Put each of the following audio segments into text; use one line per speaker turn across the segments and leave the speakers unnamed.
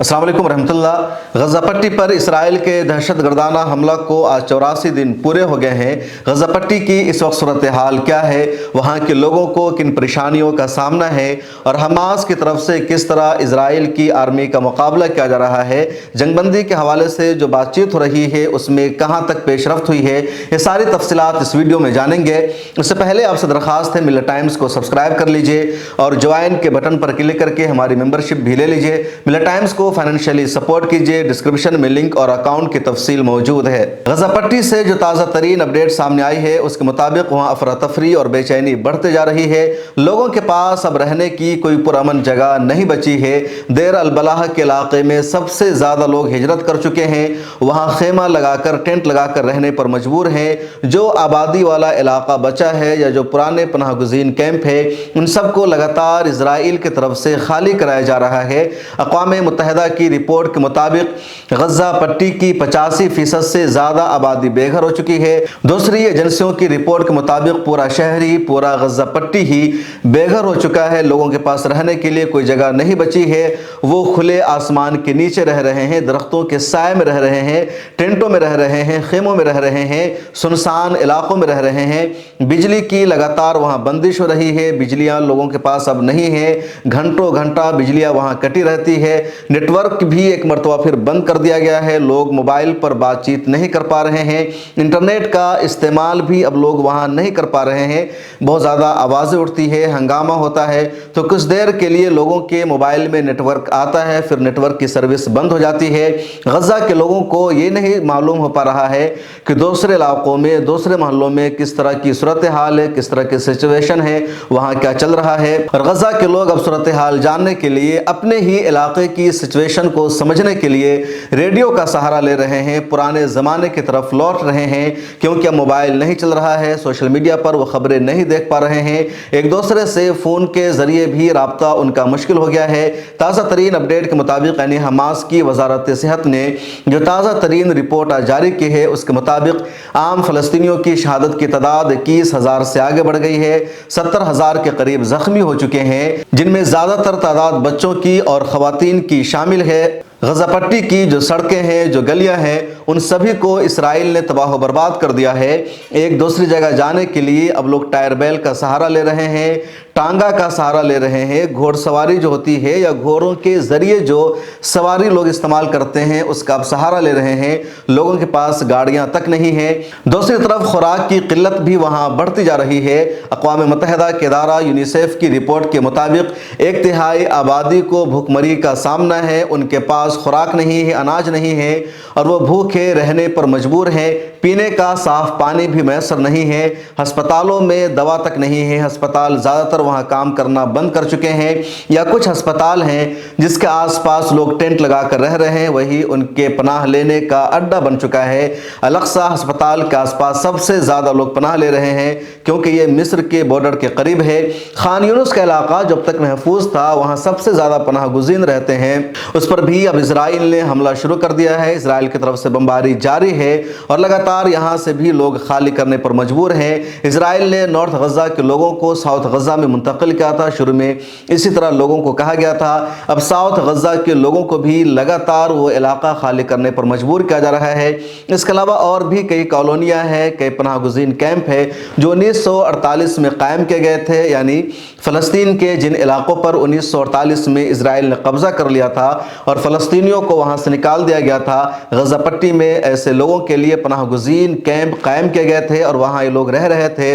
अस्सलाम वालेकुम रहमतुल्लाह। गज़ा पट्टी पर इसराइल के दहशतगर्दाना हमला को आज 84 दिन पूरे हो गए हैं। गज़ा पट्टी की इस वक्त सूरत हाल क्या है, वहाँ के लोगों को किन परेशानियों का सामना है और हमास की तरफ से किस तरह इसराइल की आर्मी का मुकाबला किया जा रहा है, जंगबंदी के हवाले से जो बातचीत हो रही है उसमें कहाँ तक पेशरफ्त हुई है, ये सारी तफसीलात इस वीडियो में जानेंगे। उससे पहले आपसे दरख्वास्त है, मिल्लत टाइम्स को सब्सक्राइब कर लीजिए और ज्वाइन के बटन पर क्लिक करके हमारी मेंबरशिप भी ले लीजिए। मिल्लत टाइम्स को फाइनेंशियली सपोर्ट कीजिए। डिस्क्रिप्शन में लिंक और अकाउंट की तफसील मौजूद है। गज़ा पट्टी से जो ताज़ा तरीन अपडेट सामने आई है उसके मुताबिक वहाँ अफरा तफरी और बेचैनी बढ़ते जा रही है। लोगों के पास अब रहने की कोई पुरअमन जगह नहीं बची है। देर अल-बलाह के इलाके में सबसे ज़्यादा लोग हिजरत कर चुके हैं। वहाँ खेमा लगाकर टेंट लगाकर रहने पर मजबूर हैं। जो आबादी वाला इलाका बचा है या जो पुराने पनाह गुज़ीन कैंप है, उन सबको लगातार इसराइल की तरफ से खाली कराया जा रहा है। अक़वाम मुत्तहिदा की रिपोर्ट के मुताबिक गज़ा पट्टी की 85% से ज़्यादा आबादी बेघर हो चुकी है। दूसरी एजेंसियों की रिपोर्ट के मुताबिक पूरा शहर ही, पूरा गज़ा पट्टी ही बेघर हो चुका है। लोगों के पास रहने के लिए कोई जगह नहीं बची है। वो खुले आसमान के नीचे रह रहे हैं, दरख्तों के साए में रह रहे हैं, टेंटों में रह रहे हैं, खेमों में रह रहे हैं, सुनसान इलाकों में रह रहे हैं। बिजली की लगातार वहाँ बंदिश हो रही है। बिजलियाँ लोगों के पास अब नहीं है। घंटों घंटा बिजलियाँ वहाँ कटी रहती है। नेटवर्क भी एक मरतबा फिर बंद कर दिया गया है। लोग मोबाइल पर बातचीत नहीं कर पा रहे हैं। इंटरनेट का इस्तेमाल भी अब लोग वहाँ नहीं कर पा रहे हैं। बहुत ज़्यादा आवाज़ें उठती है, हंगामा होता है, तो कुछ देर के लिए लोगों के मोबाइल में नेटवर्क आता है, फिर नेटवर्क की सर्विस बंद हो जाती है। गज़ा के लोगों को ये नहीं मालूम हो पा रहा है कि दूसरे इलाकों में, दूसरे मोहल्लों में किस तरह की सूरत हाल है, किस तरह की सिचुएशन है, वहाँ क्या चल रहा है। और गज़ा के लोग अब सूरत हाल जानने के लिए, अपने ही इलाके की सिचुएशन को समझने के लिए रेडियो का सहारा ले रहे हैं, पुराने ज़माने की तरफ लौट रहे हैं, क्योंकि अब मोबाइल नहीं चल रहा है, सोशल मीडिया पर वो खबरें नहीं देख पा रहे हैं, एक दूसरे से फ़ोन के ज़रिए भी राब्ता उनका मुश्किल हो गया है। ताज़ा तरीन अपडेट के मुताबिक यानी हमास की वजारत सेहत ने जो ताज़ा तरीन रिपोर्ट आज जारी की है उसके मुताबिक आम फ़लस्तीनियों की शहादत की तादाद 21,000 से आगे बढ़ गई है। 70,000 के करीब ज़ख्मी हो चुके हैं, जिनमें ज़्यादातर तादाद बच्चों की और ख़वातीन की शामिल है। गज़ा पट्टी की जो सड़कें हैं, जो गलियां हैं, उन सभी को इसराइल ने तबाह बर्बाद कर दिया है। एक दूसरी जगह जाने के लिए अब लोग टायर बैल का सहारा ले रहे हैं, टांगा का सहारा ले रहे हैं। घोड़सवारी जो होती है या घोड़ों के ज़रिए जो सवारी लोग इस्तेमाल करते हैं उसका अब सहारा ले रहे हैं। लोगों के पास गाड़ियां तक नहीं हैं। दूसरी तरफ खुराक की किल्लत भी वहाँ बढ़ती जा रही है। अक़वाम मुत्तहिदा के इदारा यूनिसेफ की रिपोर्ट के मुताबिक 1/3 आबादी को भूखमरी का सामना है। उनके पास खुराक नहीं है, अनाज नहीं है और वो भूखे रहने पर मजबूर हैं। पीने का साफ पानी भी मैसर नहीं है। अस्पतालों में दवा तक नहीं है। अस्पताल ज़्यादातर वहाँ काम करना बंद कर चुके हैं या कुछ अस्पताल हैं जिसके आसपास लोग टेंट लगा कर रह रहे हैं, वही उनके पनाह लेने का अड्डा बन चुका है। अल-अक़सा अस्पताल के आसपास सबसे ज़्यादा लोग पनाह ले रहे हैं क्योंकि ये मिस्र के बॉर्डर के करीब है। खान यूनुस का इलाका जब तक महफूज था वहाँ सबसे ज़्यादा पनाह गुज़ीन रहते हैं, उस पर भी अब इसराइल ने हमला शुरू कर दिया है। इसराइल की तरफ से बमबारी जारी है और लगातार यहाँ से भी लोग खाली करने पर मजबूर हैं। इसराइल ने नॉर्थ गज़ा के लोगों को साउथ गज़ा में मुंतकिल किया था। शुरू में इसी तरह लोगों को कहा गया था। अब साउथ गज़ा के लोगों को भी लगातार वो इलाका खाली करने पर मजबूर किया जा रहा है। इसके अलावा और भी कई कॉलोनियाँ हैं, कई पनाह गुज़ीन कैंप है जो 1948 में कायम किए गए थे। यानी फ़लस्तीन के जिन इलाकों पर 1948 में इसराइल ने कब्ज़ा कर लिया था और फ़लस्तीनियों को वहाँ से निकाल दिया गया था, गज़ा पट्टी में ऐसे लोगों के लिए पनाह गुज़ीन कैंप कायम किए गए थे और वहाँ ये लोग रह रहे थे।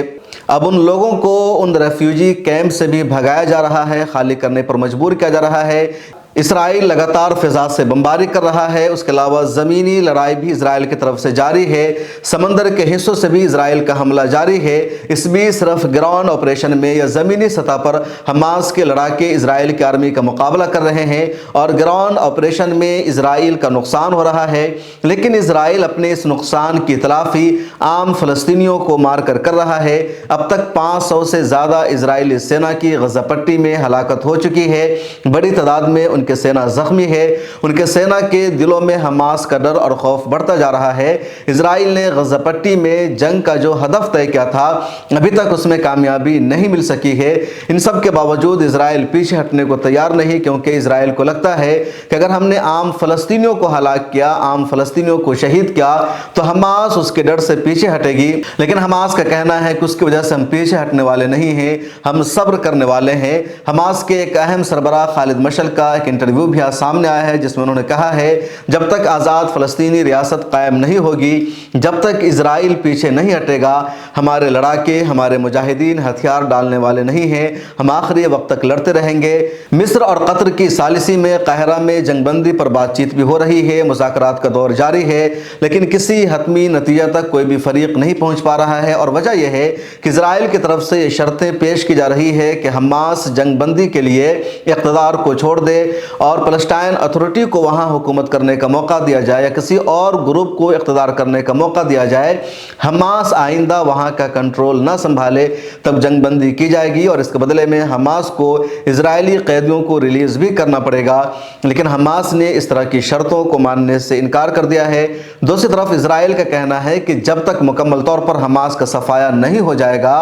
अब उन लोगों को उन रेफ्यूजी कैंप से भी भगाया जा रहा है, खाली करने पर मजबूर किया जा रहा है। इसराइल लगातार फ़िज़ा से बमबारी कर रहा है। उसके अलावा ज़मीनी लड़ाई भी इसराइल की तरफ से जारी है। समंदर के हिस्सों से भी इसराइल का हमला जारी है। इस बीच सिर्फ ग्राउंड ऑपरेशन में या ज़मीनी सतह पर हमास के लड़ाके इसराइल की आर्मी का मुकाबला कर रहे हैं और ग्राउंड ऑपरेशन में इसराइल का नुकसान हो रहा है। लेकिन इसराइल अपने इस नुकसान की तलाफ़ी आम फ़लस्तीनियों को मार कर रहा है। अब तक 500 से ज़्यादा इसराइली सेना की गज़ा पट्टी में हलाकत हो चुकी है। बड़ी तादाद में उनकी सेना जख्मी है, उनके सेना के दिलों में हमास का डर और खौफ बढ़ता जा रहा है। इजराइल ने गजा पट्टी में जंग का जो हदफ तय किया था अभी तक उसमें कामयाबी नहीं मिल सकी है। इन सब के बावजूद इजराइल पीछे हटने को तैयार नहीं, क्योंकि इजराइल को लगता है कि अगर हमने आम फलस्तीनियों को हलाक किया, आम फलस्तीनियों को शहीद किया, तो हमास उसके डर से पीछे हटेगी। लेकिन हमास का कहना है कि उसकी वजह से हम पीछे हटने वाले नहीं हैं, हम सब्र करने वाले हैं। हमास के एक अहम सरबराह खालिद मशअल का एक इंटरव्यू भी आज सामने आया है, जिसमें उन्होंने कहा है जब तक आज़ाद फ़लस्तीनी रियासत कायम नहीं होगी, जब तक इजराइल पीछे नहीं हटेगा, हमारे लड़ाके, हमारे मुजाहिदीन हथियार डालने वाले नहीं हैं, हम आखिरी वक्त तक लड़ते रहेंगे। मिस्र और कतर की सालिसी में काहिरा में जंगबंदी पर बातचीत भी हो रही है, मुज़ाकरात का दौर जारी है, लेकिन किसी हतमी नतीजा तक कोई भी फरीक नहीं पहुंच पा रहा है। और वजह यह है कि इजराइल की तरफ से ये शर्तें पेश की जा रही है कि हमास जंगबंदी के लिए इक़्तिदार को छोड़ दे और पैलेस्टाइन अथॉरिटी को वहाँ हुकूमत करने का मौका दिया जाए या किसी और ग्रुप को इक़्तिदार करने का मौका दिया जाए। हमास आइंदा वहाँ का कंट्रोल ना संभाले तब जंगबंदी की जाएगी और इसके बदले में हमास को इजरायली कैदियों को रिलीज़ भी करना पड़ेगा। लेकिन हमास ने इस तरह की शर्तों को मानने से इनकार कर दिया है। दूसरी तरफ इजराइल का कहना है कि जब तक मुकम्मल तौर पर हमास का सफाया नहीं हो जाएगा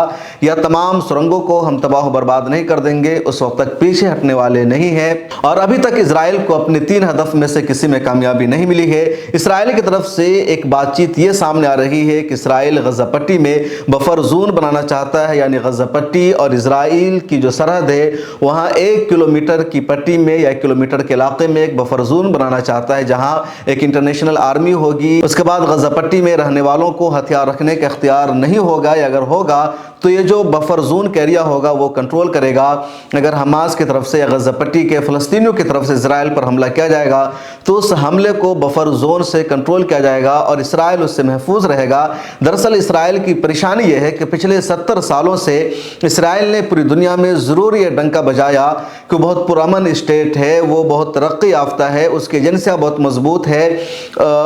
या तमाम सुरंगों को हम तबाह बर्बाद नहीं कर देंगे, उस वक्त तक पीछे हटने वाले नहीं हैं। और अभी तक इजराइल को अपने 3 हदफ में से किसी में कामयाबी नहीं मिली है। इजराइल की तरफ से एक बातचीत ये सामने आ रही है कि इजराइल गजा पट्टी में बफर जोन बनाना चाहता है, यानी गजा पट्टी और इजराइल की जो सरहद है वहाँ 1 किलोमीटर की पट्टी में या 1 किलोमीटर के इलाके में एक बफर जोन बनाना चाहता है, जहाँ एक इंटरनेशनल आर्मी होगी। उसके बाद गजा पट्टी में रहने वालों को हथियार रखने का इख्तियार नहीं होगा, या अगर होगा तो ये जो बफर जोन का एरिया होगा वो कंट्रोल करेगा। अगर हमास की तरफ से या गजा पट्टी के फ़लस्तीनियों की तरफ से इजराइल पर हमला किया जाएगा तो उस हमले को बफर जोन से कंट्रोल किया जाएगा और इजराइल उससे महफूज रहेगा। दरअसल इजराइल की परेशानी यह है कि पिछले 70 सालों से इजराइल ने पूरी दुनिया में ज़रूर ये डंका बजाया कि बहुत पुरअमन स्टेट है, वो बहुत तरक्की याफ्ता है, उसकी एजेंसियाँ बहुत मजबूत है,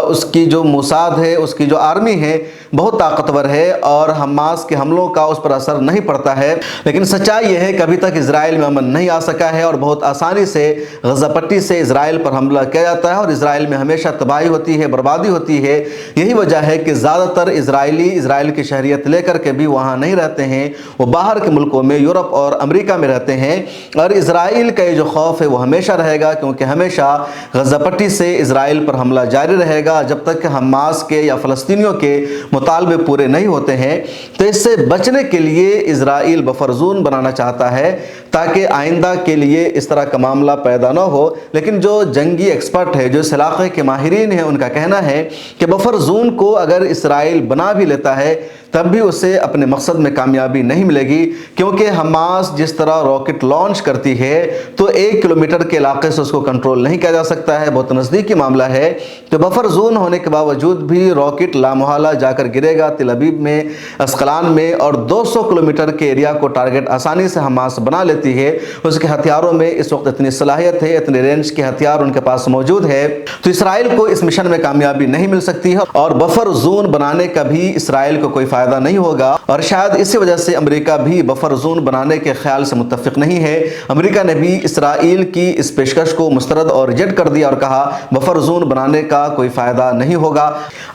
उसकी जो मोसाद है, उसकी जो आर्मी है बहुत ताकतवर है और हमास के हमलों का उस पर असर नहीं पड़ता है। लेकिन सच्चाई यह है कि अभी तक इजराइल में अमन नहीं आ सका है और बहुत आसानी से गजा पट्टी से इजराइल पर हमला किया जाता है और इजराइल में हमेशा तबाही होती है, बर्बादी होती है। यही वजह है कि ज़्यादातर इजरायली इजराइल की शहरियत लेकर के भी वहाँ नहीं रहते हैं, वो बाहर के मुल्कों में, यूरोप और अमेरिका में रहते हैं। और इजराइल का ये जो खौफ है वो हमेशा रहेगा, क्योंकि हमेशा गजा पट्टी से इजराइल पर हमला जारी रहेगा जब तक हमास के या फ़लस्तीनियों के मुतालबे पूरे नहीं होते हैं। तो इससे बचने के लिए इजराइल बफर जोन बनाना चाहता है ताकि आइंदा के लिए इस तरह का मामला पैदा ना हो। लेकिन जो जंगी एक्सपर्ट है, जो इस इलाके के माहिरीन हैं, उनका कहना है कि बफर जोन को अगर इजराइल बना भी लेता है तब भी उसे अपने मकसद में कामयाबी नहीं मिलेगी, क्योंकि हमास जिस तरह रॉकेट लॉन्च करती है तो 1 किलोमीटर के इलाके से उसको कंट्रोल नहीं किया जा सकता है, बहुत नज़दीकी मामला है। तो बफर जोन होने के बावजूद भी रॉकेट लामोहला जाकर गिरेगा तिल अबीब में, अस्कलान में, और 200 किलोमीटर के एरिया को टारगेट आसानी से हमास बना लेती है। उसके हथियारों में इस वक्त इतनी सलाहियत है, इतने रेंज के हथियार उनके पास मौजूद है, तो इसराइल को इस मिशन में कामयाबी नहीं मिल सकती है और बफर जोन बनाने का भी इसराइल को कोई फायदा नहीं होगा। और शायद इसी वजह से अमेरिका भी बफर जोन बनाने के ख्याल से मुत्तफिक नहीं है। अमेरिका ने भी इसराइल की इस पेशकश को मुस्तरद और रिजेक्ट कर दिया और कहा बफर जोन बनाने का कोई फायदा नहीं होगा।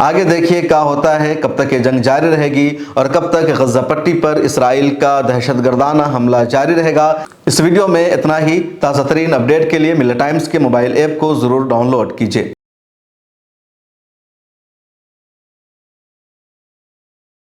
आगे देखिए क्या होता है, कब तक ये जंग जारी रहेगी और कब तक गजा पट्टी पर इसराइल का दहशतगर्दाना हमला जारी रहेगा। इस वीडियो में इतना ही। ताज़ा तरीन अपडेट के लिए मिल्ला टाइम्स के मोबाइल ऐप को ज़रूर डाउनलोड कीजिए।